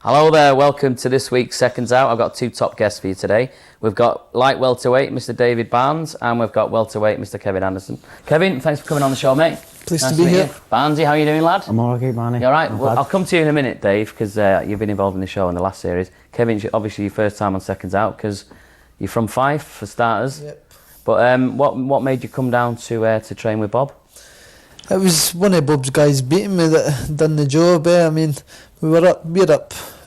Hello there, welcome to this week's Seconds Out. I've got two top guests for you today. We've got light welterweight, Mr. David Barnes, and we've got welterweight, Mr. Kevin Anderson. Kevin, thanks for coming on the show, mate. Pleased to be here. Barnesy, how are you doing, lad? I'm all right, Barney. You all right? Well, I'll come to you in a minute, Dave, because you've been involved in the show in the last series. Kevin, obviously your first time on Seconds Out, because you're from Fife, for starters. Yep. But what made you come down to train with Bob? It was one of Bob's guys beating me that done the job. I mean, we're up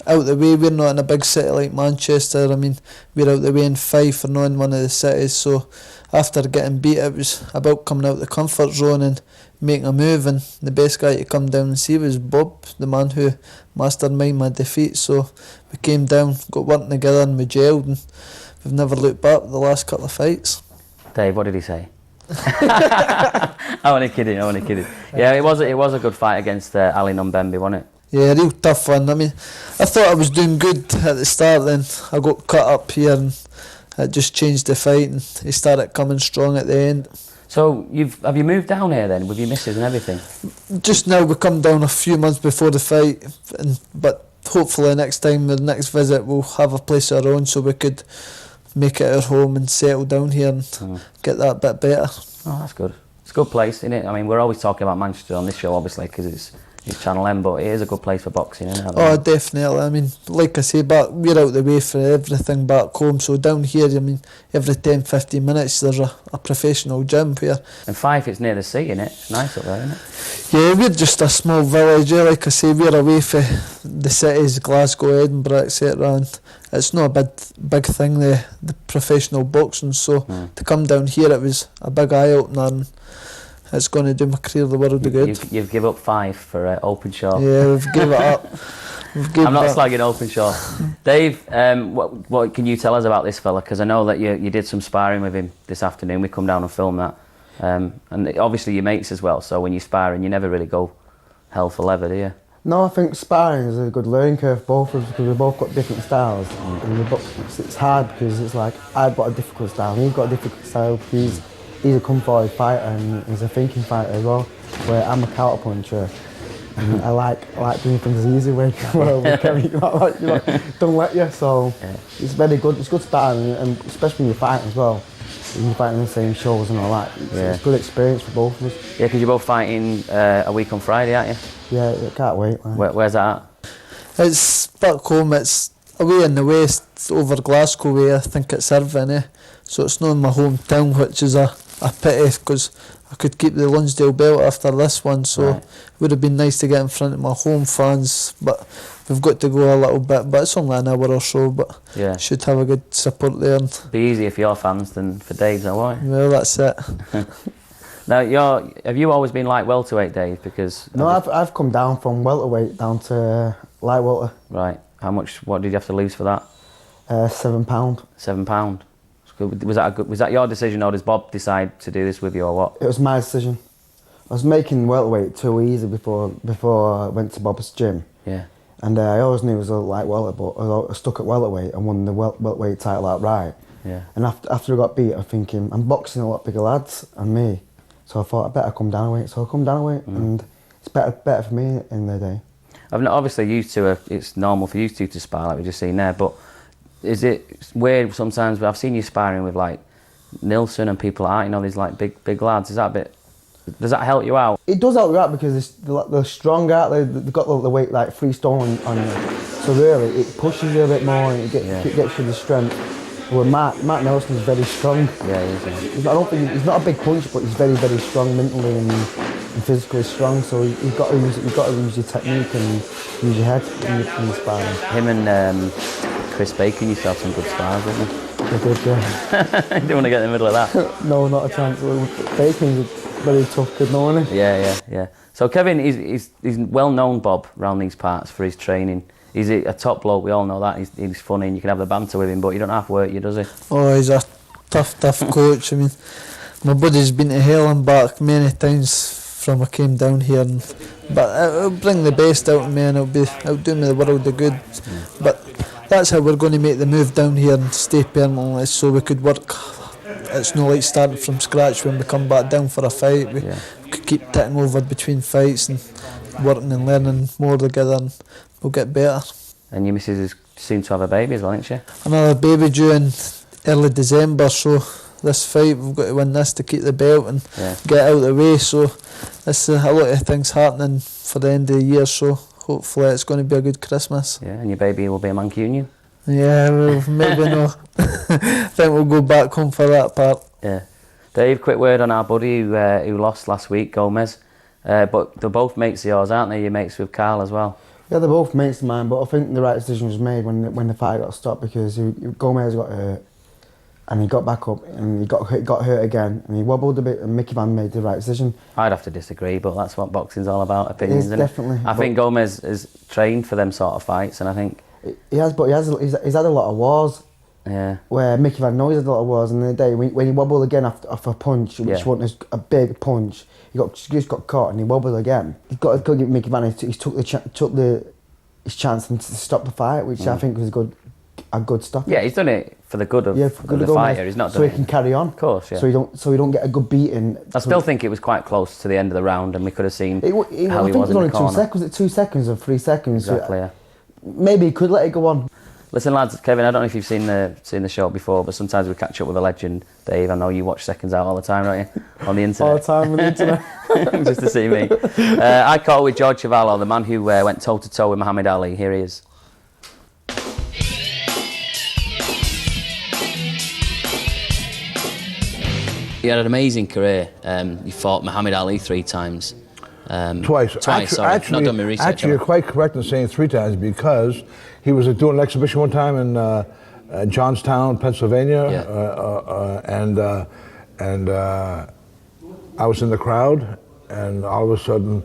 out the way. We're not in a big city like Manchester. I mean, we're out the way in Fife, or not in one of the cities. So after getting beat, it was about coming out the comfort zone and making a move. And the best guy to come down and see was Bob, the man who masterminded my defeat. So we came down, got working together, and we gelled, and we've never looked back the last couple of fights. Dave, what did he say? I'm only kidding. Yeah, it was a good fight against Ali Numbembe, wasn't it? Yeah, a real tough one. I mean, I thought I was doing good at the start, then I got cut up here and it just changed the fight, and he started coming strong at the end. So have you moved down here then with your missus and everything? Just now, we come down a few months before the fight, but hopefully next time, the next visit, we'll have a place of our own so we could make it our home and settle down here and get that bit better. Oh, that's good. It's a good place, isn't it? I mean, we're always talking about Manchester on this show, obviously, because it's Channel M, but it is a good place for boxing, isn't it? Oh, definitely. I mean, like I say, we're out the way for everything back home, so down here, I mean, every 10-15 minutes there's a professional gym here. And Fife, it's near the sea, isn't it? It's nice up there, isn't it? Yeah, we're just a small village. Yeah, like I say, we're away from the cities, Glasgow, Edinburgh, etc. And it's not a big thing, the professional boxing. So to come down here, it was a big eye opener, and it's going to do my career the world of good. You've give up Fife for Open Shore. Yeah, we've given it up. I'm not slagging Open Shore. Dave, what can you tell us about this fella? Because I know that you did some sparring with him this afternoon. We come down and film that. And obviously your mates as well, so when you're sparring, you never really go hell for leather, do you? No, I think sparring is a good learning curve for both of us, because we've both got different styles. And it's hard because it's like, I've got a difficult style and he's got a difficult style. He's a come-forward fighter and he's a thinking fighter as well, where I'm a counter-puncher. And I like doing things the easy way. Don't let you, so it's very good. It's good starting, and especially when you're fighting as well. You're fighting the same shows and all that. It's a good experience for both of us. Yeah, because you're both fighting a week on Friday, aren't you? Yeah, I can't wait. Where's that at? It's back home. It's away in the west, over Glasgow way. I think it's Irvine, eh? So it's not in my hometown, which is a pity, because I could keep the Lonsdale belt after this one, so it would have been nice to get in front of my home fans, but we've got to go a little bit, but it's only an hour or so, but should have a good support there. Be easier for your fans than for Dave's, though, won't it? Well, that's it. Now, have you always been light welterweight, Dave? Because no, I've come down from welterweight down to light welter. Right. What did you have to lose for that? £7. £7. Was that your decision, or does Bob decide to do this with you, or what? It was my decision. I was making welterweight too easy before I went to Bob's gym. Yeah. And I always knew it was a light welter, but I stuck at welterweight and won the welterweight title outright. Yeah. And after I got beat, I'm thinking, I'm boxing a lot bigger lads than me, so I thought I better come down a weight. So I come down a weight, and it's better for me in the day. Obviously, it's normal for you two to spar, like we just seen there, but is it weird sometimes? I've seen you sparring with like Nilsson and people like that, you know, these like big lads. Is that a bit? Does that help you out? It does help you out because they're strong out. They've got the weight like 3 stone on you, so really it pushes you a bit more and it gets you the strength. Well, Matt Nelson is very strong. Yeah, he is. I don't think he's not a big puncher, but he's very strong mentally and physically strong. So you've got to use your technique and use your head when you're sparring. Him and Chris Bacon used to have some good spars, didn't they? They did, yeah. You don't want to get in the middle of that. No, not a chance. Bacon's a very tough kid, no, isn't he? Yeah. So Kevin, he's well known, Bob, around these parts for his training. He's a top bloke, we all know that. He's funny and you can have the banter with him, but you don't have to work you, does he? Oh, he's a tough coach. I mean, my buddy's been to hell and back many times from I came down here, but it'll bring the best out of me and it'll do me the world of good. But that's how we're going to make the move down here and stay permanently, so we could work. It's not like starting from scratch when we come back down for a fight. We could keep ticking over between fights and working and learning more together, and we'll get better. And your missus is soon to have a baby as well, isn't she? Another baby due in early December, so this fight we've got to win this to keep the belt and get out of the way. So there's a lot of things happening for the end of the year, so hopefully it's going to be a good Christmas. Yeah, and your baby will be a Mancunian. Yeah, well, maybe not. I think we'll go back home for that part. Yeah. Dave, quick word on our buddy who lost last week, Gomez. But they're both mates of yours, aren't they? You're mates with Carl as well. Yeah, they're both mates of mine, but I think the right decision was made when the fight got stopped, because Gomez got hurt and he got back up and he got hurt again and he wobbled a bit, and Mickey Van made the right decision. I'd have to disagree, but that's what boxing's all about, opinions, isn't definitely. it? I think Gomez is trained for them sort of fights, and I think... He's had a lot of wars. Yeah. Where Mickey Van knows a lot of wars, and the day when he wobbled again off a punch, which wasn't a big punch, he just got caught and he wobbled again. You've got to give Mickey Van, he took his chance to stop the fight, which I think was a good stop. Yeah, he's done it for the good of the fighter. He's not done so it he can carry on. Of course, yeah. So he don't get a good beating. I still think it was quite close to the end of the round, and we could have seen how he was in the corner. Only 2 seconds. Was it 2 seconds or 3 seconds? Exactly. Yeah. Maybe he could let it go on. Listen, lads, Kevin, I don't know if you've seen the show before, but sometimes we catch up with a legend. Dave, I know you watch Seconds Out all the time, don't you? On the internet. All the time on the internet. Just to see me. I caught with George Chuvalo, the man who went toe-to-toe with Muhammad Ali. Here he is. He had an amazing career. He fought Muhammad Ali 3 times. Twice. Sorry. Not done my research. Actually, you're quite correct in saying 3 times, because he was doing an exhibition one time in Johnstown, Pennsylvania, and I was in the crowd, and all of a sudden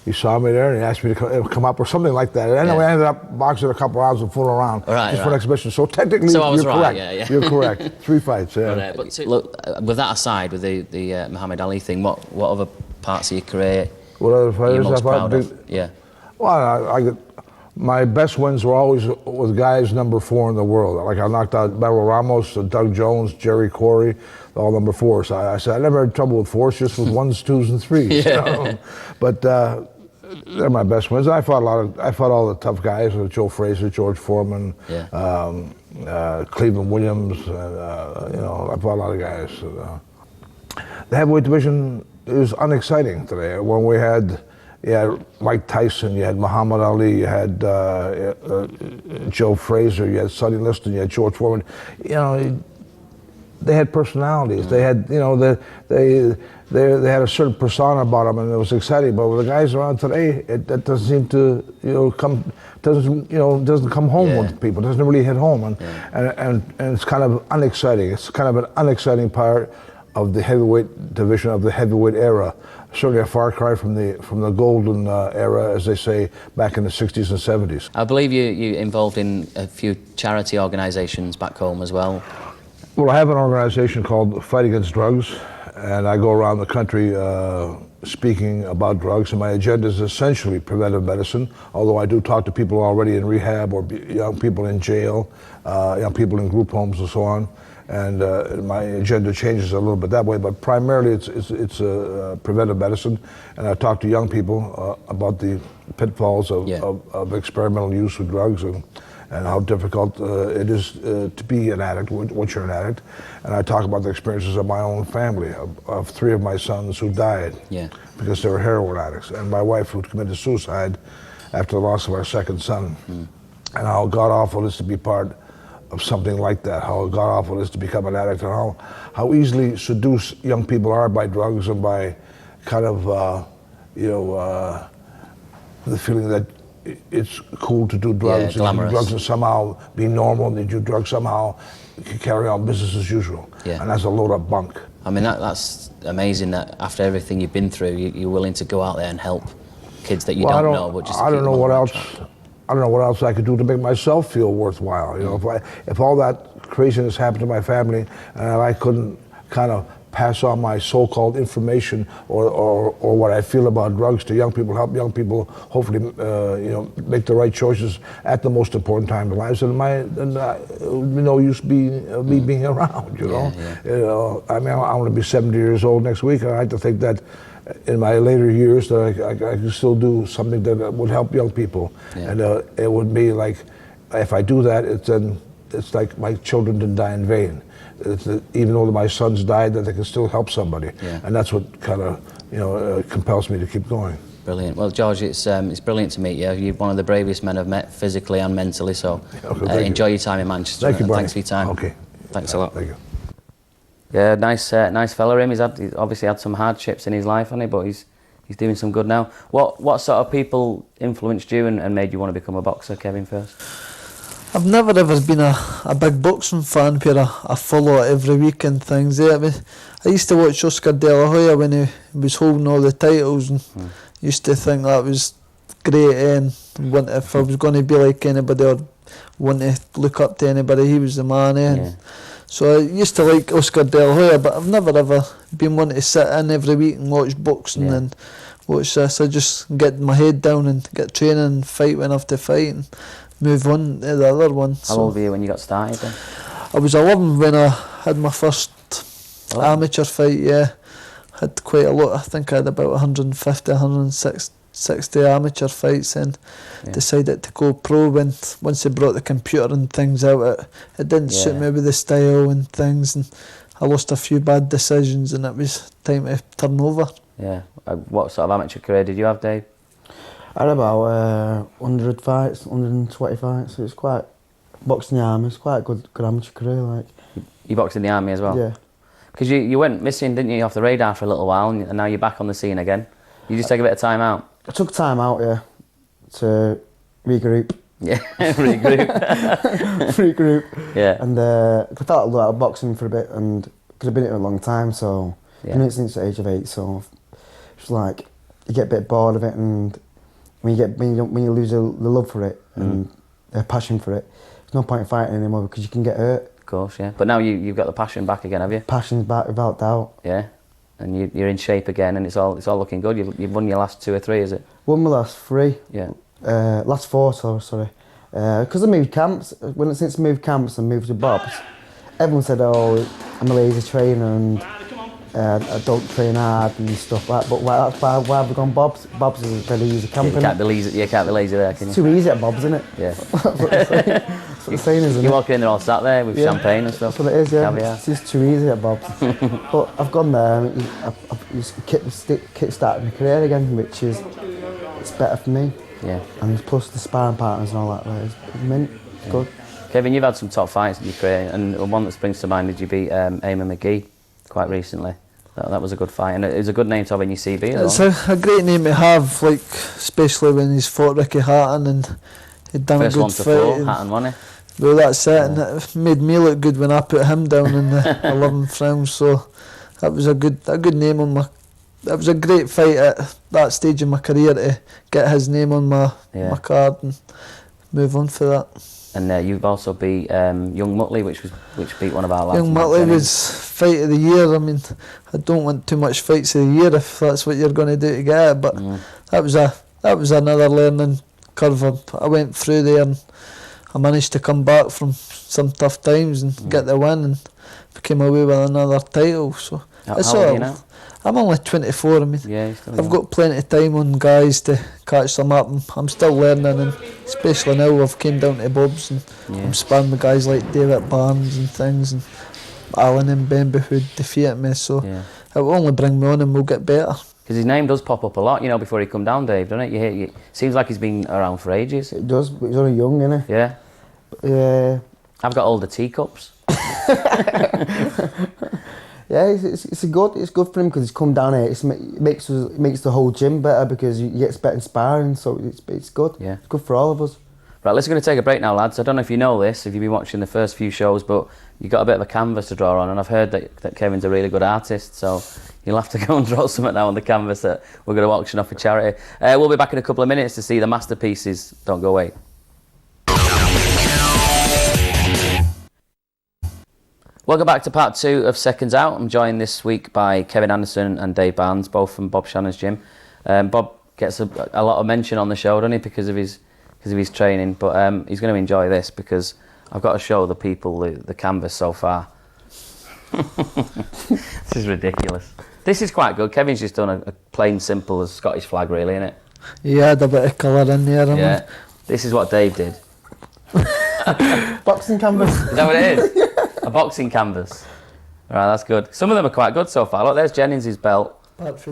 he saw me there and he asked me to come up or something like that. And anyway, I ended up boxing a couple hours and fooling around for an exhibition. So technically, you're correct. Yeah. You're correct. 3 fights. Yeah. But look, with that aside, with the Muhammad Ali thing, what other parts of your career What other are you fighters most proud of? Yeah. Well, my best wins were always with guys number 4 in the world. Like I knocked out Beryl Ramos, Doug Jones, Jerry Corey, all number 4. So I said I never had trouble with 4s, just with 1s, 2s, and 3s. Yeah. You know? But they're my best wins. I fought all the tough guys, Joe Frazier, George Foreman, Cleveland Williams. I fought a lot of guys. The heavyweight division is unexciting today. When we had Mike Tyson, you had Muhammad Ali, you had Joe Frazier, you had Sonny Liston, you had George Foreman. They had personalities. They had, they had a certain persona about them, and it was exciting. But with the guys around today, that doesn't seem to, doesn't come home with people. It doesn't really hit home, and it's kind of unexciting. It's kind of an unexciting part of the heavyweight division, of the heavyweight era. Certainly a far cry from the golden era, as they say, back in the 60s and 70s. I believe you're involved in a few charity organisations back home as well. Well, I have an organisation called Fight Against Drugs, and I go around the country speaking about drugs, and my agenda is essentially preventive medicine, although I do talk to people already in rehab, or young people in jail, young people in group homes and so on. And my agenda changes a little bit that way, but primarily it's preventive medicine, and I talk to young people about the pitfalls of experimental use of drugs and how difficult it is to be an addict once you're an addict. And I talk about the experiences of my own family, of 3 of my sons who died because they were heroin addicts, and my wife who committed suicide after the loss of our 2nd son, and how god-awful it is to be part of something like that, how god-awful it is to become an addict, and how easily seduced young people are by drugs and by kind of, the feeling that it's cool to do drugs, and drugs and somehow be normal, and you do drugs somehow carry on business as usual. And that's a load of bunk. I mean, that's amazing that after everything you've been through, you're willing to go out there and help kids that you don't know, but just I don't know what else. I don't know what else I could do to make myself feel worthwhile. If all that craziness happened to my family and I couldn't kind of pass on my so-called information or what I feel about drugs to young people, help young people hopefully make the right choices at the most important time in their lives, then no use me being around. I mean, I'm going to be 70 years old next week, and I like to think that in my later years that I can still do something that would help young people. Yeah. And it would be like, if I do that, it's like my children didn't die in vain. Even though my sons died, that they can still help somebody. Yeah. And that's what kind of, compels me to keep going. Brilliant. Well, George, it's brilliant to meet you. You're one of the bravest men I've met, physically and mentally. So enjoy your time in Manchester. Thank you, Brian. Thanks for your time. Okay. Thanks a lot. Thank you. Yeah, nice fella him. He's obviously had some hardships in his life, hasn't he? But he's doing some good now. What sort of people influenced you and made you want to become a boxer, Kevin, first? I've never ever been a big boxing fan where I follow it every week and things. I used to watch Oscar De La Hoya when he was holding all the titles and used to think that was great, and if I was going to be like anybody or want to look up to anybody, he was the man. Yeah. So I used to like Oscar De La Hoya, but I've never ever been one to sit in every week and watch boxing and watch this. I just get my head down and get training and fight when I have to fight and move on to the other one. How old were you when you got started then? I was 11 when I had my first amateur fight, Had quite a lot. I think I had about 150, 160 amateur fights and decided to go pro once they brought the computer and things out. It didn't suit me with the style and things, and I lost a few bad decisions and it was time to turn over. Yeah. What sort of amateur career did you have, Dave? I had about 100 fights, 120 fights. It was quite, boxing in the army, it's quite a good amateur career. Like. You boxed in the army as well? Yeah. Because you went missing, didn't you, off the radar for a little while, and now you're back on the scene again. You just take a bit of time out? I took time out, to regroup. Yeah, regroup. Regroup. Yeah. And I thought I'd look at boxing for a bit, and because I've been in it a long time, so I've been in it since the age of 8, so it's like you get a bit bored of it, and when you lose the love for it and the passion for it, there's no point in fighting anymore because you can get hurt. Of course, yeah. But now you've got the passion back again, have you? Passion's back without doubt. Yeah. And you're in shape again, and it's all looking good. You've won your last 2 or 3, is it? Won my last 3. Yeah. Last 4, sorry. Because I moved camps. Since I moved camps and moved to Bob's, everyone said, "Oh, I'm a lazy trainer and I don't train hard and stuff like that." But why have we gone Bob's? Bob's is a very easy camp. You can't be lazy there, can you? It's too easy at Bob's, isn't it? Yeah. That's what the saying is, isn't You're it? walking in there all sat there with champagne and stuff. That's what it is, yeah. Caviar. It's just too easy at Bob's. But I've gone there and I've just kick-started my career again, which is it's better for me. Yeah. And plus the sparring partners and all that, it's mint. It's good. Kevin, you've had some top fights in your career, and one that springs to mind is you beat Eamon McGee quite recently. That was a good fight, and it was a good name to have in your CV as well. It's a great name to have, like especially when he's fought Ricky Hatton and he'd done First a good one to fight. fall, Hatton won it. Well, that's it, and it made me look good when I put him down in the 11th round. So that was a good name on my. That was a great fight at that stage in my career to get his name on my card and move on for that. And you've also beat Young Mutley, which beat one of our lads. Young Mutley was fight of the year. I mean, I don't want too much fights of the year if that's what you're going to do to get it. But that was another learning curve. I went through there and I managed to come back from some tough times and get the win and came away with another title. So how old are you now? I'm only 24. I mean, I've got plenty of time on guys to catch them up. I'm still learning, and especially now I've came down to Bob's and I'm sparring with guys like David Barnes and things, and Alan and Bemba who defeated me. So it will only bring me on, and we'll get better. Because his name does pop up a lot, before he come down, Dave, doesn't it? Seems like he's been around for ages. It does, but he's only young, isn't he? Yeah. Yeah. I've got older teacups. Yeah, it's good for him because he's come down here. It makes the whole gym better because you get better inspiring. So it's good. Yeah, it's good for all of us. Right, let's going to take a break now, lads. I don't know if you know this, if you've been watching the first few shows, but you've got a bit of a canvas to draw on, and I've heard that Kevin's a really good artist, so you'll have to go and draw something now on the canvas that we're going to auction off for charity. We'll be back in a couple of minutes to see the masterpieces. Don't go away. Welcome back to part 2 of Seconds Out. I'm joined this week by Kevin Anderson and Dave Barnes, both from Bob Shannonsgym. Bob gets a lot of mention on the show, doesn't he, because of his training, but he's going to enjoy this because I've got to show the people the canvas so far. This is ridiculous. This is quite good. Kevin's just done a plain, simple as Scottish flag, really, isn't it? He had a bit of colour in there. Yeah. This is what Dave did. Boxing canvas. Is that what it is? A boxing canvas. Right, that's good. Some of them are quite good so far. Look, there's Jennings' belt.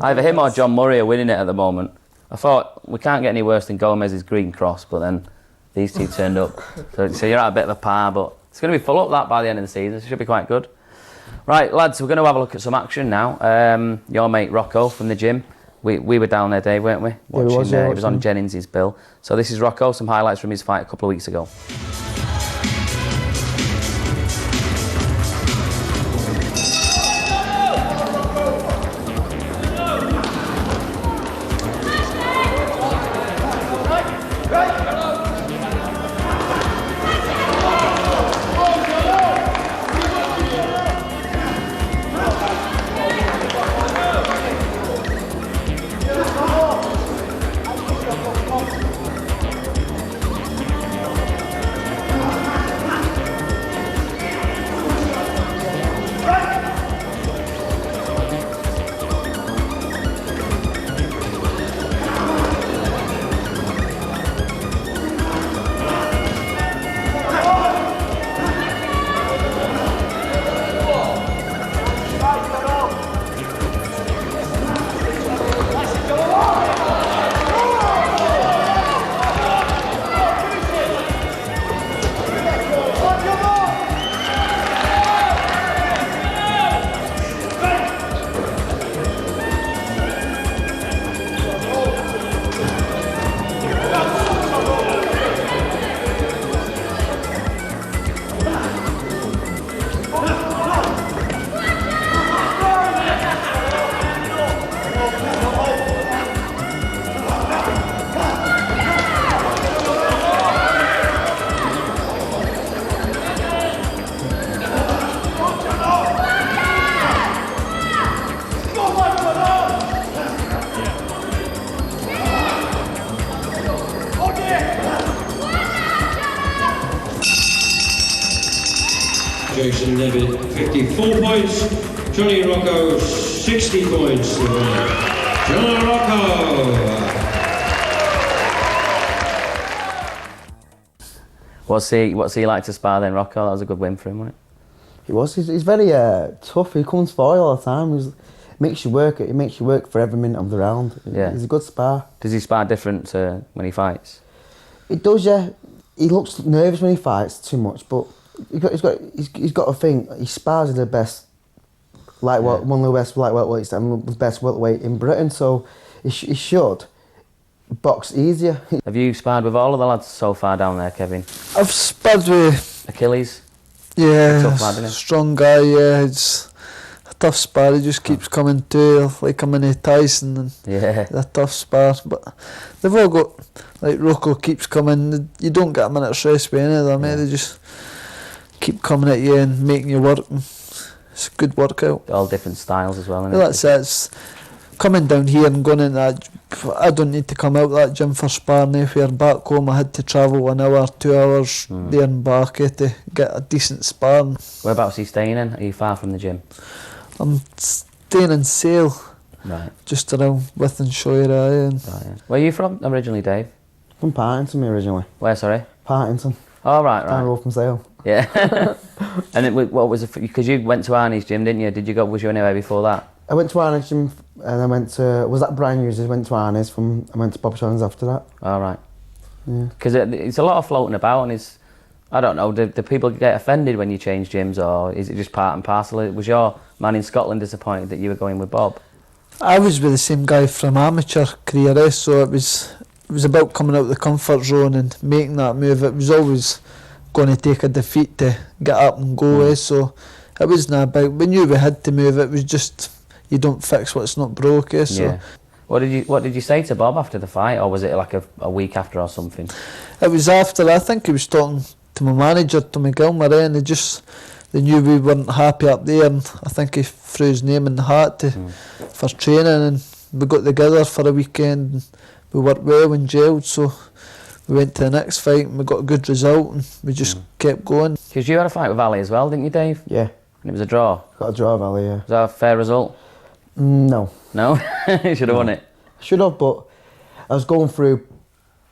Either him or John Murray are winning it at the moment. I thought we can't get any worse than Gomez's green cross, but then these two turned up. So you're at a bit of a par, but it's going to be full up that by the end of the season. So it should be quite good. Right, lads, we're going to have a look at some action now. Your mate Rocco from the gym. We were down there, Dave, weren't we? Watching, yeah, it was on Jennings' bill. So this is Rocco, some highlights from his fight a couple of weeks ago. Jason Levitt, 54 points. Johnny Rocco, 60 points. Johnny Rocco. What's he like to spar then, Rocco? That was a good win for him, wasn't it? He was. He's very tough. He comes for you all the time. He makes you work. It makes you work for every minute of the round. Yeah. He's a good spar. Does he spar different to when he fights? It does, yeah. He looks nervous when he fights too much, but he's got a thing. He spars with the best, one of the best lightweights and the best welterweight in Britain. So he should box easier. Have you sparred with all of the lads so far down there, Kevin? I've sparred with Achilles? Yeah, Tough lad, isn't he? strong guy, yeah. It's a tough spar, he just keeps coming to, like a mini Tyson, and Yeah. they're tough spars, but they've all got, like Rocco keeps coming, you don't get a minute's rest with any of them, mate. They just keep coming at you and making you work, and it's a good workout. All different styles as well, isn't Well, it? that's it, it's coming down here and going into that, I don't need to come out that gym for sparring anywhere. Back home I had to travel an hour, 2 hours there and back to get a decent sparring. Whereabouts are you staying in? Are you far from the gym? I'm staying in Sale, Right. just around Withenshaw area. And Right, yeah. Where are you from originally, Dave? From Partington originally. Where, sorry? Partington. Oh, right, Down the right. road from Sale. Yeah. And what was it? Because you went to Arnie's gym, didn't you? Did you go? Was you anywhere before that? I went to Arnie's gym and I went to, was that brand new? I went to Arnie's I went to Bob Shannons after that. All right. Yeah. Because it's a lot of floating about, and it's, I don't know, do people get offended when you change gyms, or is it just part and parcel? Was your man in Scotland disappointed that you were going with Bob? I was with the same guy from amateur career, so it was about coming out of the comfort zone and making that move. It was always going to take a defeat to get up and go, so it wasn't about, we knew we had to move, it was just, you don't fix what's not broke, so. Yeah. What did you say to Bob after the fight, or was it like a week after or something? It was after, I think he was talking to my manager, Tommy Gilmore, and they knew we weren't happy up there, and I think he threw his name in the hat for training, and we got together for a weekend, and we worked well and gelled, so we went to the next fight and we got a good result, and we just kept going. Because you had a fight with Ali as well, didn't you, Dave? Yeah. And it was a draw. Got a draw, Valley, yeah. Was that a fair result? No. No? You should have won it. Should have, but I was going through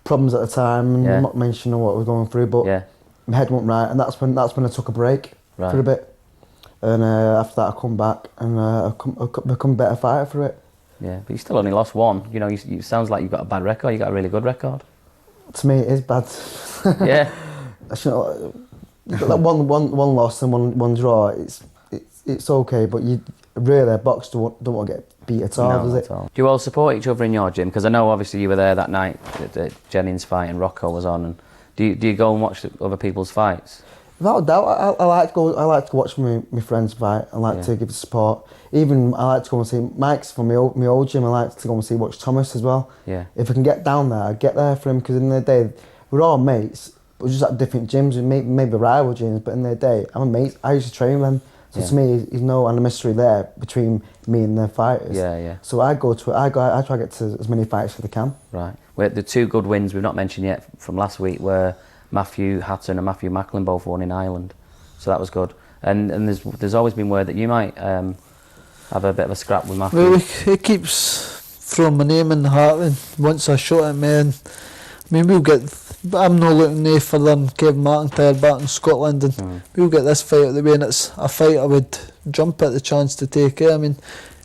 problems at the time, and Yeah. I'm not mentioning what I was going through, but Yeah. my head went right, and that's when I took a break Right. for a bit. And after that, I come back, and I become a better fighter for it. Yeah, but you still only lost one. You know, you sounds like you've got a bad record. You got a really good record. To me, it is bad. Yeah. I shouldn't. You got that one loss and one draw. It's okay, but you really box don't want to get beat at all, No, does not it? at all. Do you all support each other in your gym? Because I know obviously you were there that night that Jennings fight and Rocco was on. And do you go and watch other people's fights? Without a doubt, I like to go. I like to watch my friends fight. I like to give support. Even I like to go and see Mike's from my old gym. I like to go and watch Thomas as well. Yeah. If I can get down there, I get there for him, because in the day we're all mates. We're just at different gyms and maybe rival gyms. But in the day, I'm a mate. I used to train with them. So to me, there's no animosity there between me and the fighters. Yeah, yeah. So I try to get to as many fights as I can. Right. Well, the two good wins we've not mentioned yet from last week were Matthew Hatton and Matthew Macklin both won in Ireland, so that was good. And there's always been word that you might have a bit of a scrap with Matthew. Well, he keeps throwing my name in the hat, and once I shot at me, and I mean, we'll get. But I'm not looking no further than Kevin McIntyre back in Scotland, and we'll get this fight out of the way, and it's a fight I would jump at the chance to take it. I mean,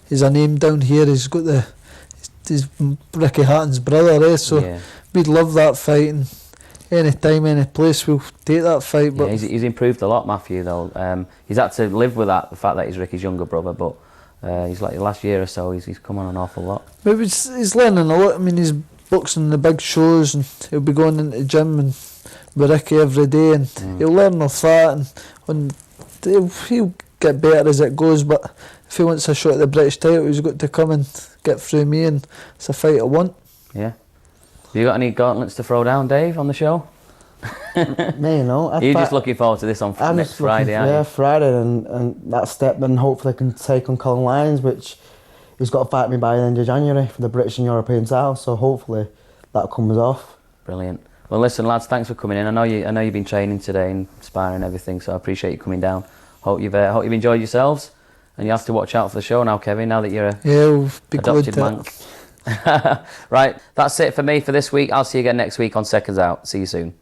he's a name down here. He's got he's Ricky Hatton's brother, so we'd love that fight, and any time, any place, we'll take that fight. But he's improved a lot, Matthew, though. He's had to live with the fact that he's Ricky's younger brother, but he's like the last year or so, he's come on an awful lot. maybe he's learning a lot. I mean, he's boxing the big shows, and he'll be going into the gym and with Ricky every day, and he'll learn off that, and he'll get better as it goes. But if he wants a shot at the British title, he's got to come and get through me, and it's a fight I want. Yeah. Have you got any gauntlets to throw down, Dave, on the show? Me, you know. You're just looking forward to this on next Friday, aren't you? Yeah, Friday, and that step, then hopefully I can take on Colin Lyons, which he's got to fight me by the end of January for the British and European title, so hopefully that comes off. Brilliant. Well, listen, lads, thanks for coming in. I know you've been training today and sparring and everything, so I appreciate you coming down. Hope you've enjoyed yourselves, and you have to watch out for the show now, Kevin, now that you're a we'll be adopted Manc. Right, that's it for me for this week. I'll see you again next week on Seconds Out. See you soon.